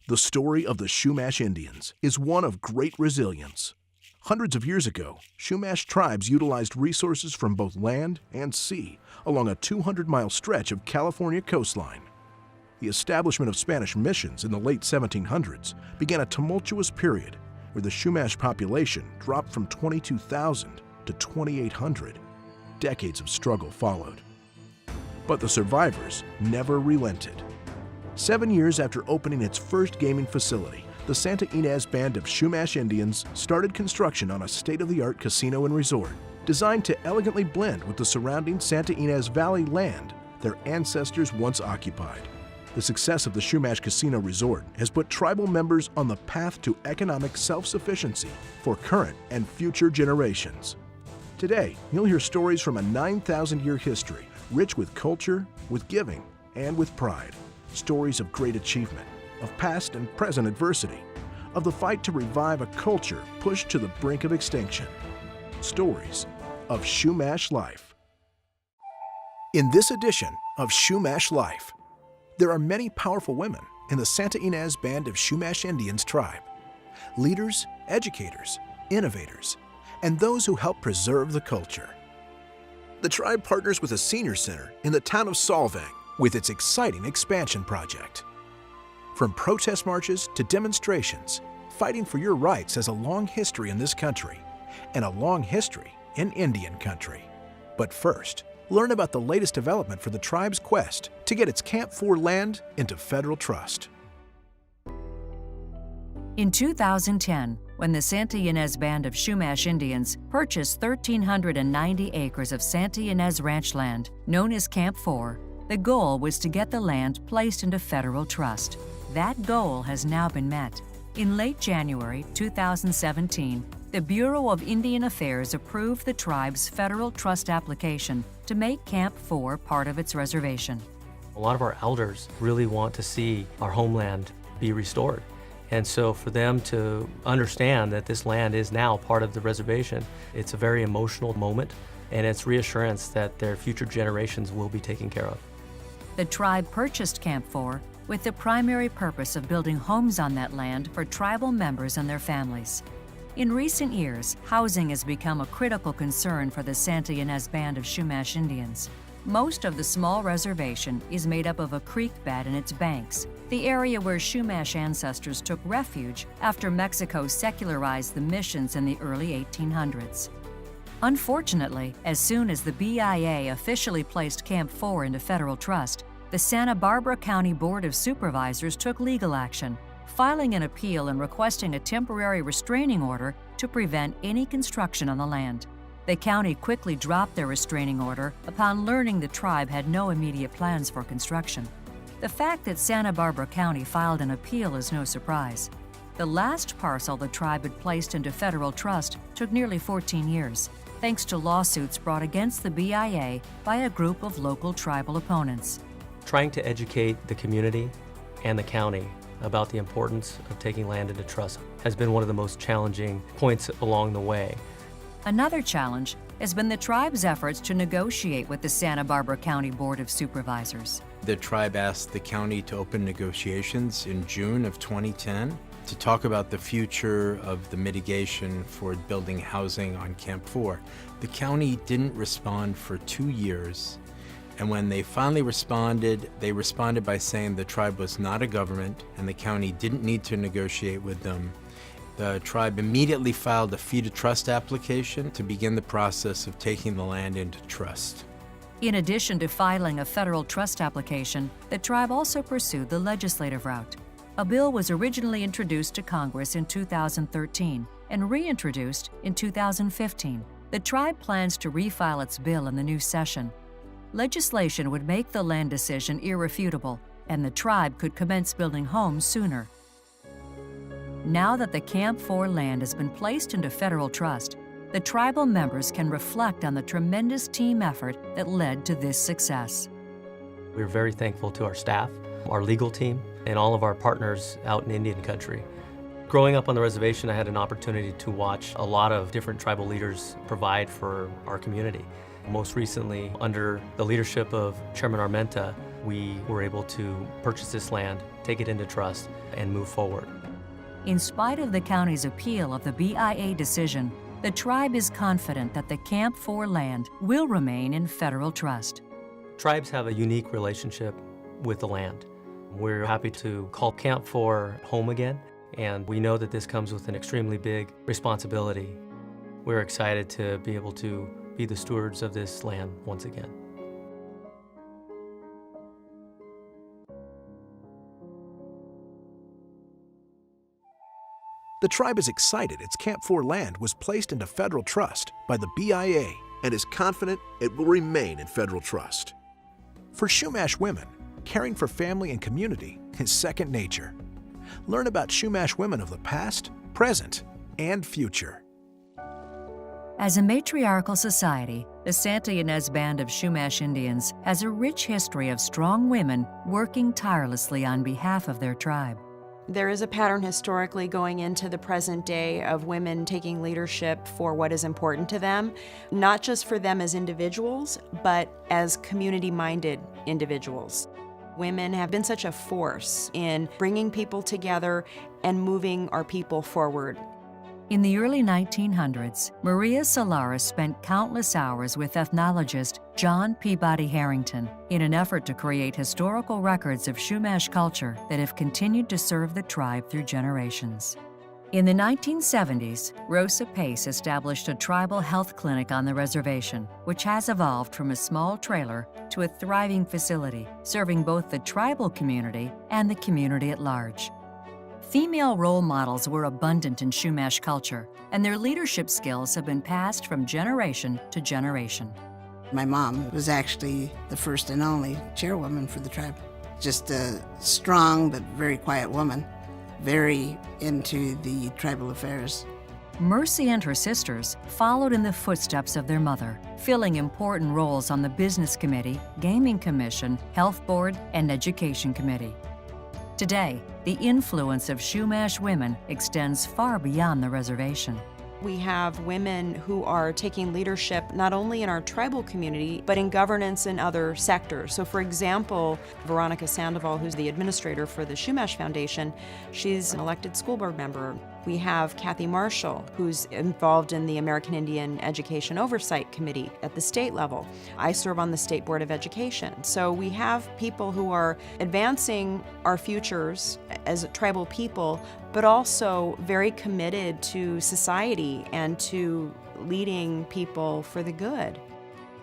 The story of the Chumash Indians is one of great resilience. Hundreds of years ago, Chumash tribes utilized resources from both land and sea along a 200-mile stretch of California coastline. The establishment of Spanish missions in the late 1700s began a tumultuous period where the Chumash population dropped from 22,000 to 2,800. Decades of struggle followed. But the survivors never relented. 7 years after opening its first gaming facility, the Santa Ynez band of Chumash Indians started construction on a state-of-the-art casino and resort designed to elegantly blend with the surrounding Santa Ynez Valley land their ancestors once occupied. The success of the Chumash Casino Resort has put tribal members on the path to economic self-sufficiency for current and future generations. Today, you'll hear stories from a 9,000-year history, rich with culture, with giving, and with pride. Stories of great achievement, of past and present adversity, of the fight to revive a culture pushed to the brink of extinction. Stories of Chumash Life. In this edition of Chumash Life, there are many powerful women in the Santa Ynez band of Chumash Indians tribe. Leaders, educators, innovators, and those who help preserve the culture. The tribe partners with a senior center in the town of Solvang with its exciting expansion project. From protest marches to demonstrations, fighting for your rights has a long history in this country and a long history in Indian country. But first, learn about the latest development for the tribe's quest to get its Camp 4 land into federal trust. In 2010, when the Santa Ynez band of Chumash Indians purchased 1,390 acres of Santa Ynez ranch land, known as Camp 4, the goal was to get the land placed into federal trust. That goal has now been met. In late January 2017, the Bureau of Indian Affairs approved the tribe's federal trust application to make Camp 4 part of its reservation. A lot of our elders really want to see our homeland be restored. And so for them to understand that this land is now part of the reservation, it's a very emotional moment, and it's reassurance that their future generations will be taken care of. The tribe purchased Camp 4 with the primary purpose of building homes on that land for tribal members and their families. In recent years, housing has become a critical concern for the Santa Ynez band of Chumash Indians. Most of the small reservation is made up of a creek bed and its banks, the area where Chumash ancestors took refuge after Mexico secularized the missions in the early 1800s. Unfortunately, as soon as the BIA officially placed Camp 4 into federal trust, the Santa Barbara County Board of Supervisors took legal action, filing an appeal and requesting a temporary restraining order to prevent any construction on the land. The county quickly dropped their restraining order upon learning the tribe had no immediate plans for construction. The fact that Santa Barbara County filed an appeal is no surprise. The last parcel the tribe had placed into federal trust took nearly 14 years, thanks to lawsuits brought against the BIA by a group of local tribal opponents. Trying to educate the community and the county about the importance of taking land into trust has been one of the most challenging points along the way. Another challenge has been the tribe's efforts to negotiate with the Santa Barbara County Board of Supervisors. The tribe asked the county to open negotiations in June of 2010 to talk about the future of the mitigation for building housing on Camp 4. The county didn't respond for 2 years, and when they finally responded, they responded by saying the tribe was not a government and the county didn't need to negotiate with them. The tribe immediately filed a fee to trust application to begin the process of taking the land into trust. In addition to filing a federal trust application, the tribe also pursued the legislative route. A bill was originally introduced to Congress in 2013 and reintroduced in 2015. The tribe plans to refile its bill in the new session. Legislation would make the land decision irrefutable, and the tribe could commence building homes sooner. Now that the Camp 4 land has been placed into federal trust, the tribal members can reflect on the tremendous team effort that led to this success. We're very thankful to our staff, our legal team, and all of our partners out in Indian country. Growing up on the reservation, I had an opportunity to watch a lot of different tribal leaders provide for our community. Most recently, under the leadership of Chairman Armenta, we were able to purchase this land, take it into trust, and move forward. In spite of the county's appeal of the BIA decision, the tribe is confident that the Camp 4 land will remain in federal trust. Tribes have a unique relationship with the land. We're happy to call Camp 4 home again, and we know that this comes with an extremely big responsibility. We're excited to be able to be the stewards of this land once again. The tribe is excited its Camp 4 land was placed into federal trust by the BIA and is confident it will remain in federal trust. For Chumash women, caring for family and community is second nature. Learn about Chumash women of the past, present, and future. As a matriarchal society, the Santa Ynez Band of Chumash Indians has a rich history of strong women working tirelessly on behalf of their tribe. There is a pattern historically going into the present day of women taking leadership for what is important to them, not just for them as individuals, but as community-minded individuals. Women have been such a force in bringing people together and moving our people forward. In the early 1900s, Maria Solares spent countless hours with ethnologist John Peabody Harrington in an effort to create historical records of Chumash culture that have continued to serve the tribe through generations. In the 1970s, Rosa Pace established a tribal health clinic on the reservation, which has evolved from a small trailer to a thriving facility, serving both the tribal community and the community at large. Female role models were abundant in Chumash culture, and their leadership skills have been passed from generation to generation. My mom was actually the first and only chairwoman for the tribe. Just a strong but very quiet woman, very into the tribal affairs. Mercy and her sisters followed in the footsteps of their mother, filling important roles on the Business Committee, Gaming Commission, Health Board, and Education Committee. Today, the influence of Chumash women extends far beyond the reservation. We have women who are taking leadership not only in our tribal community, but in governance in other sectors. So for example, Veronica Sandoval, who's the administrator for the Chumash Foundation, she's an elected school board member. We have Kathy Marshall, who's involved in the American Indian Education Oversight Committee at the state level. I serve on the State Board of Education. So we have people who are advancing our futures as tribal people, but also very committed to society and to leading people for the good.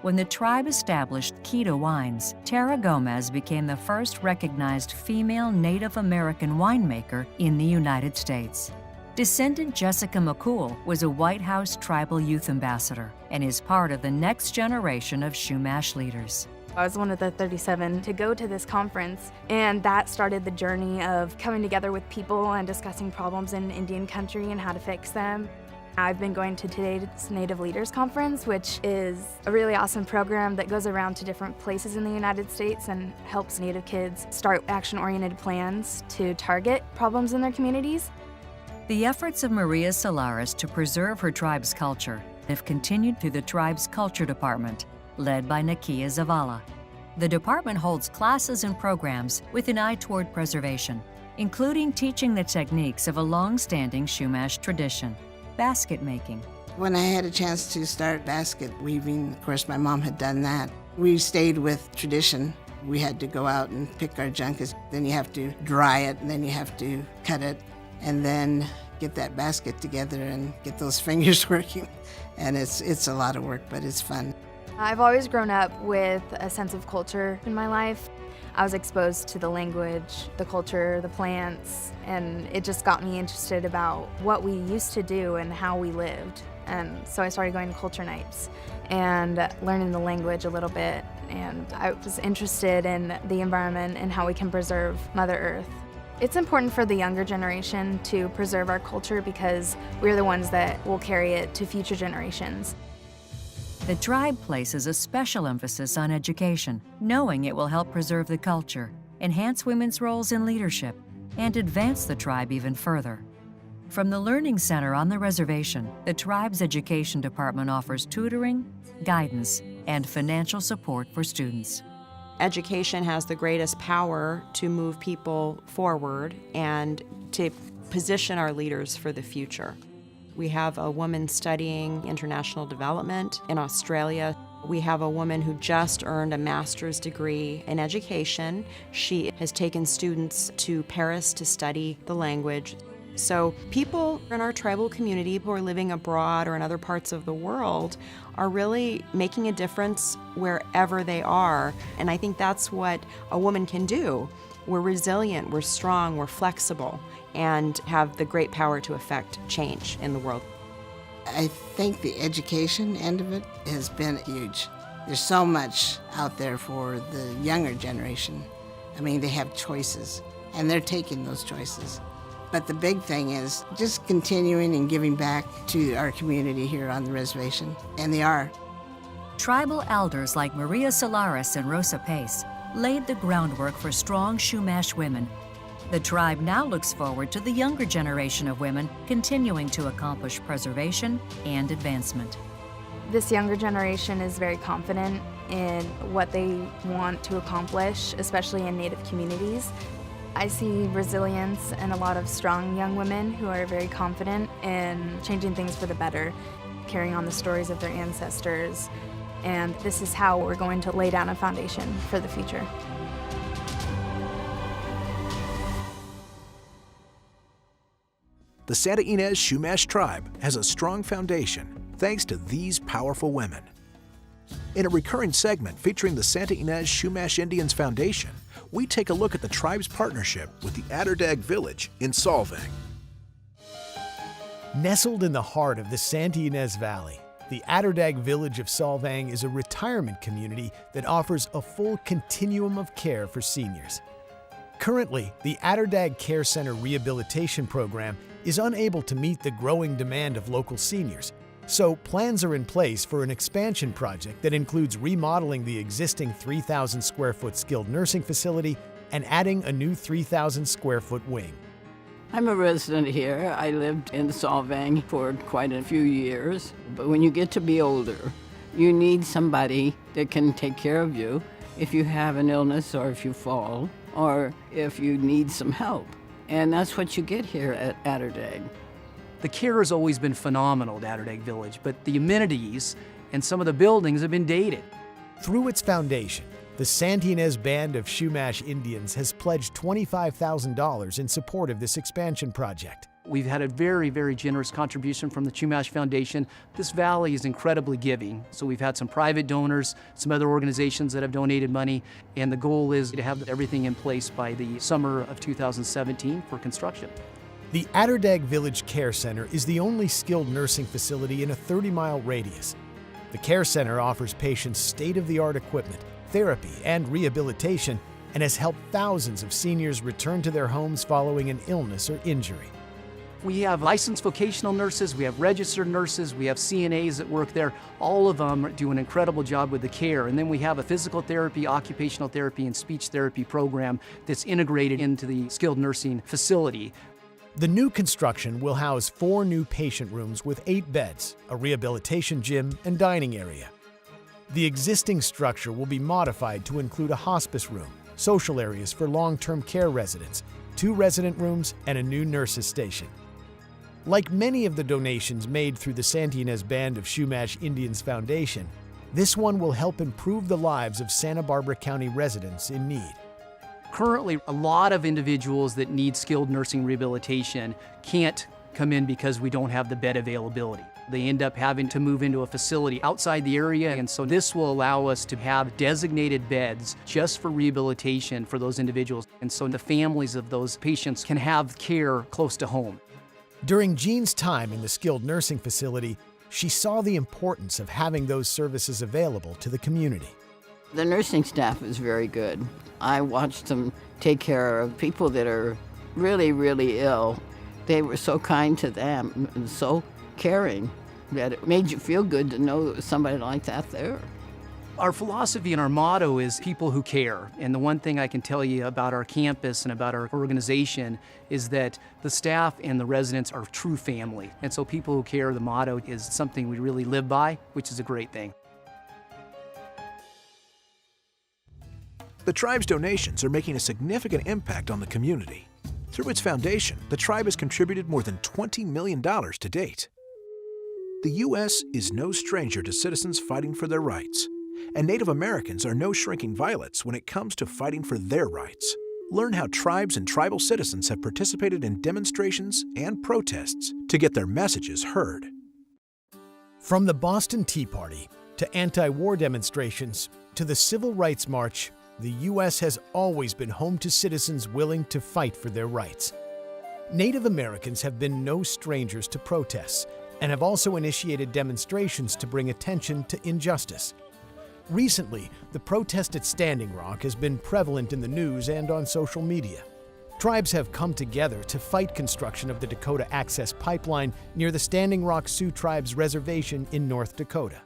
When the tribe established Quito Wines, Tara Gomez became the first recognized female Native American winemaker in the United States. Descendant Jessica McCool was a White House Tribal Youth Ambassador and is part of the next generation of Chumash leaders. I was one of the 37 to go to this conference, and that started the journey of coming together with people and discussing problems in Indian country and how to fix them. I've been going to today's Native Leaders Conference, which is a really awesome program that goes around to different places in the United States and helps Native kids start action-oriented plans to target problems in their communities. The efforts of Maria Solares to preserve her tribe's culture have continued through the tribe's culture department, led by Nakia Zavala. The department holds classes and programs with an eye toward preservation, including teaching the techniques of a long-standing Chumash tradition, basket making. When I had a chance to start basket weaving, of course my mom had done that. We stayed with tradition. We had to go out and pick our junkus. Then you have to dry it, and then you have to cut it, and then get that basket together and get those fingers working. And it's a lot of work, but it's fun. I've always grown up with a sense of culture in my life. I was exposed to the language, the culture, the plants, and it just got me interested about what we used to do and how we lived. And so I started going to culture nights and learning the language a little bit. And I was interested in the environment and how we can preserve Mother Earth. It's important for the younger generation to preserve our culture because we're the ones that will carry it to future generations. The tribe places a special emphasis on education, knowing it will help preserve the culture, enhance women's roles in leadership, and advance the tribe even further. From the Learning Center on the reservation, the tribe's education department offers tutoring, guidance, and financial support for students. Education has the greatest power to move people forward and to position our leaders for the future. We have a woman studying international development in Australia. We have a woman who just earned a master's degree in education. She has taken students to Paris to study the language. So people in our tribal community who are living abroad or in other parts of the world are really making a difference wherever they are. And I think that's what a woman can do. We're resilient, we're strong, we're flexible, and have the great power to affect change in the world. I think the education end of it has been huge. There's so much out there for the younger generation. I mean, they have choices, and they're taking those choices. But the big thing is just continuing and giving back to our community here on the reservation, and they are. Tribal elders like Maria Solaris and Rosa Pace laid the groundwork for strong Chumash women. The tribe now looks forward to the younger generation of women continuing to accomplish preservation and advancement. This younger generation is very confident in what they want to accomplish, especially in Native communities. I see resilience and a lot of strong young women who are very confident in changing things for the better, carrying on the stories of their ancestors. And this is how we're going to lay down a foundation for the future. The Santa Ynez Chumash tribe has a strong foundation thanks to these powerful women. In a recurring segment featuring the Santa Ynez Chumash Indians Foundation, we take a look at the tribe's partnership with the Adderdag Village in Solvang. Nestled in the heart of the Santa Ynez Valley, the Adderdag Village of Solvang is a retirement community that offers a full continuum of care for seniors. Currently, the Adderdag Care Center Rehabilitation Program is unable to meet the growing demand of local seniors, so plans are in place for an expansion project that includes remodeling the existing 3,000 square foot skilled nursing facility and adding a new 3,000 square foot wing. I'm a resident here. I lived in Solvang for quite a few years. But when you get to be older, you need somebody that can take care of you if you have an illness or if you fall or if you need some help. And that's what you get here at Adderdag. The care has always been phenomenal at Adderdag Village, but the amenities and some of the buildings have been dated. Through its foundation, the Santa Ynez Band of Chumash Indians has pledged $25,000 in support of this expansion project. We've had a very, very generous contribution from the Chumash Foundation. This valley is incredibly giving, so we've had some private donors, some other organizations that have donated money, and the goal is to have everything in place by the summer of 2017 for construction. The Adderdag Village Care Center is the only skilled nursing facility in a 30-mile radius. The Care Center offers patients state-of-the-art equipment, therapy, and rehabilitation, and has helped thousands of seniors return to their homes following an illness or injury. We have licensed vocational nurses, we have registered nurses, we have CNAs that work there. All of them do an incredible job with the care. And then we have a physical therapy, occupational therapy, and speech therapy program that's integrated into the skilled nursing facility. The new construction will house 4 new patient rooms with 8 beds, a rehabilitation gym, and dining area. The existing structure will be modified to include a hospice room, social areas for long-term care residents, 2 resident rooms, and a new nurses station. Like many of the donations made through the Santa Ynez Band of Chumash Indians Foundation, this one will help improve the lives of Santa Barbara County residents in need. Currently, a lot of individuals that need skilled nursing rehabilitation can't come in because we don't have the bed availability. They end up having to move into a facility outside the area, and so this will allow us to have designated beds just for rehabilitation for those individuals, and so the families of those patients can have care close to home. During Jean's time in the skilled nursing facility, she saw the importance of having those services available to the community. The nursing staff is very good. I watched them take care of people that are really, really ill. They were so kind to them and so caring that it made you feel good to know there was somebody like that there. Our philosophy and our motto is people who care. And the one thing I can tell you about our campus and about our organization is that the staff and the residents are true family. And so people who care, the motto is something we really live by, which is a great thing. The tribe's donations are making a significant impact on the community. Through its foundation, the tribe has contributed more than $20 million to date. The U.S. is no stranger to citizens fighting for their rights, and Native Americans are no shrinking violets when it comes to fighting for their rights. Learn how tribes and tribal citizens have participated in demonstrations and protests to get their messages heard. From the Boston Tea Party to anti-war demonstrations to the Civil Rights March, the U.S. has always been home to citizens willing to fight for their rights. Native Americans have been no strangers to protests and have also initiated demonstrations to bring attention to injustice. Recently, the protest at Standing Rock has been prevalent in the news and on social media. Tribes have come together to fight construction of the Dakota Access Pipeline near the Standing Rock Sioux Tribe's reservation in North Dakota.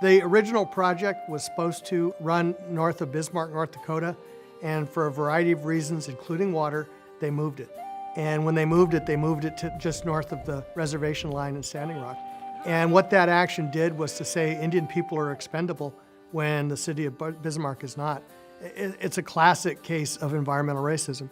The original project was supposed to run north of Bismarck, North Dakota, and for a variety of reasons, including water, they moved it. And when they moved it to just north of the reservation line in Standing Rock. And what that action did was to say Indian people are expendable when the city of Bismarck is not. It's a classic case of environmental racism.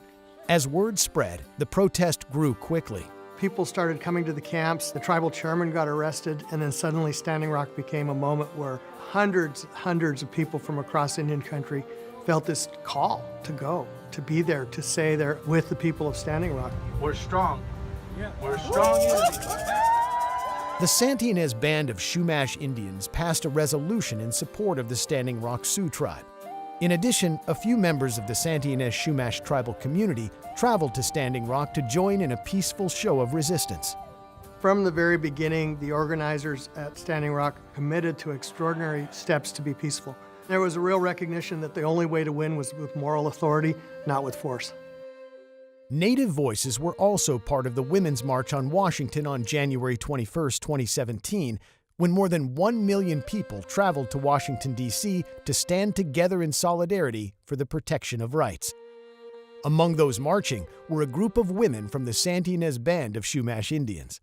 As word spread, the protest grew quickly. People started coming to the camps, the tribal chairman got arrested, and then suddenly Standing Rock became a moment where hundreds of people from across Indian country felt this call to go, to be there, to say they're with the people of Standing Rock. We're strong. Yeah, we're strong. The Santee Ynez Band of Chumash Indians passed a resolution in support of the Standing Rock Sioux tribe. In addition, a few members of the Santee Ynez Chumash tribal community traveled to Standing Rock to join in a peaceful show of resistance. From the very beginning, the organizers at Standing Rock committed to extraordinary steps to be peaceful. There was a real recognition that the only way to win was with moral authority, not with force. Native voices were also part of the Women's March on Washington on January 21, 2017, when more than 1 million people traveled to Washington, D.C. to stand together in solidarity for the protection of rights. Among those marching were a group of women from the Santee Ynez Band of Chumash Indians.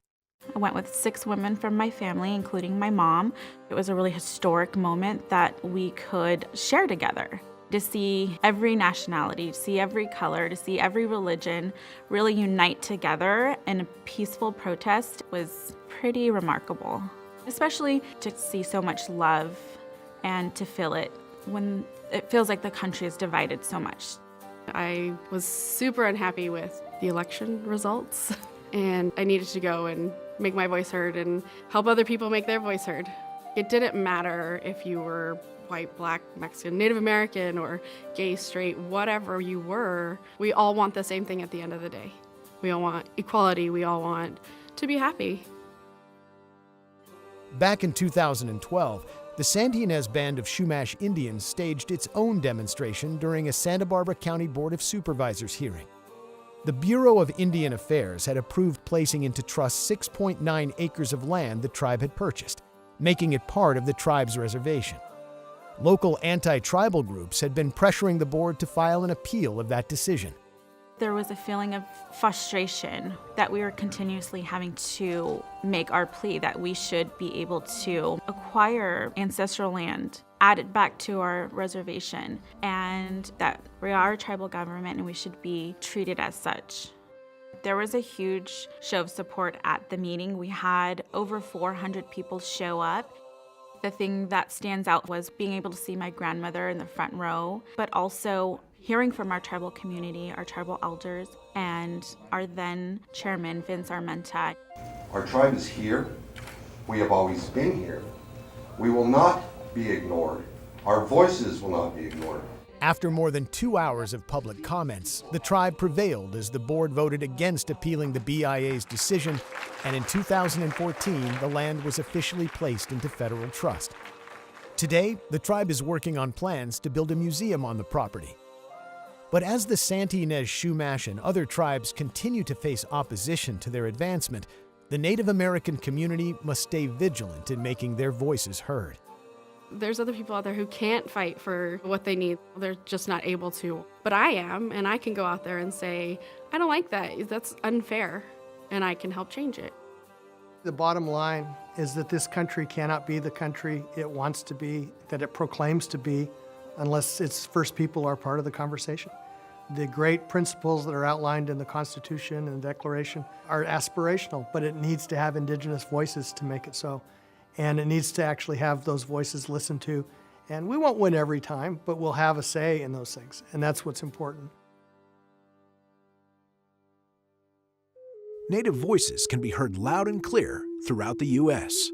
I went with 6 women from my family, including my mom. It was a really historic moment that we could share together. To see every nationality, to see every color, to see every religion really unite together in a peaceful protest was pretty remarkable. Especially to see so much love and to feel it when it feels like the country is divided so much. I was super unhappy with the election results, and I needed to go and make my voice heard and help other people make their voice heard. It didn't matter if you were white, black, Mexican, Native American, or gay, straight, whatever you were. We all want the same thing at the end of the day. We all want equality. We all want to be happy. Back in 2012, the Santee Ynez Band of Chumash Indians staged its own demonstration during a Santa Barbara County Board of Supervisors hearing. The Bureau of Indian Affairs had approved placing into trust 6.9 acres of land the tribe had purchased, making it part of the tribe's reservation. Local anti-tribal groups had been pressuring the board to file an appeal of that decision. There was a feeling of frustration that we were continuously having to make our plea that we should be able to acquire ancestral land, add it back to our reservation, and that we are a tribal government and we should be treated as such. There was a huge show of support at the meeting. We had over 400 people show up. The thing that stands out was being able to see my grandmother in the front row, but also hearing from our tribal community, our tribal elders, and our then chairman, Vince Armenta. Our tribe is here. We have always been here. We will not be ignored. Our voices will not be ignored. After more than 2 hours of public comments, the tribe prevailed as the board voted against appealing the BIA's decision, and in 2014, the land was officially placed into federal trust. Today, the tribe is working on plans to build a museum on the property. But as the Santee Ynez Chumash and other tribes continue to face opposition to their advancement, the Native American community must stay vigilant in making their voices heard. There's other people out there who can't fight for what they need. They're just not able to. But I am, and I can go out there and say, I don't like that. That's unfair, and I can help change it. The bottom line is that this country cannot be the country it wants to be, that it proclaims to be, unless its first people are part of the conversation. The great principles that are outlined in the Constitution and the Declaration are aspirational, but it needs to have Indigenous voices to make it so. And it needs to actually have those voices listened to. And we won't win every time, but we'll have a say in those things. And that's what's important. Native voices can be heard loud and clear throughout the U.S.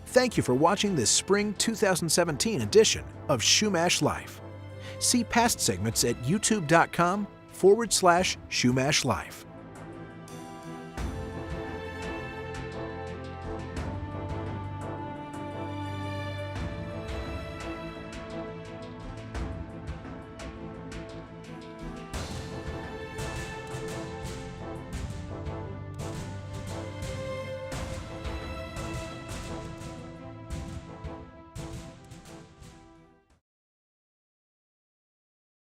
Thank you for watching this spring 2017 edition of Chumash Life. See past segments at youtube.com/Chumash Life.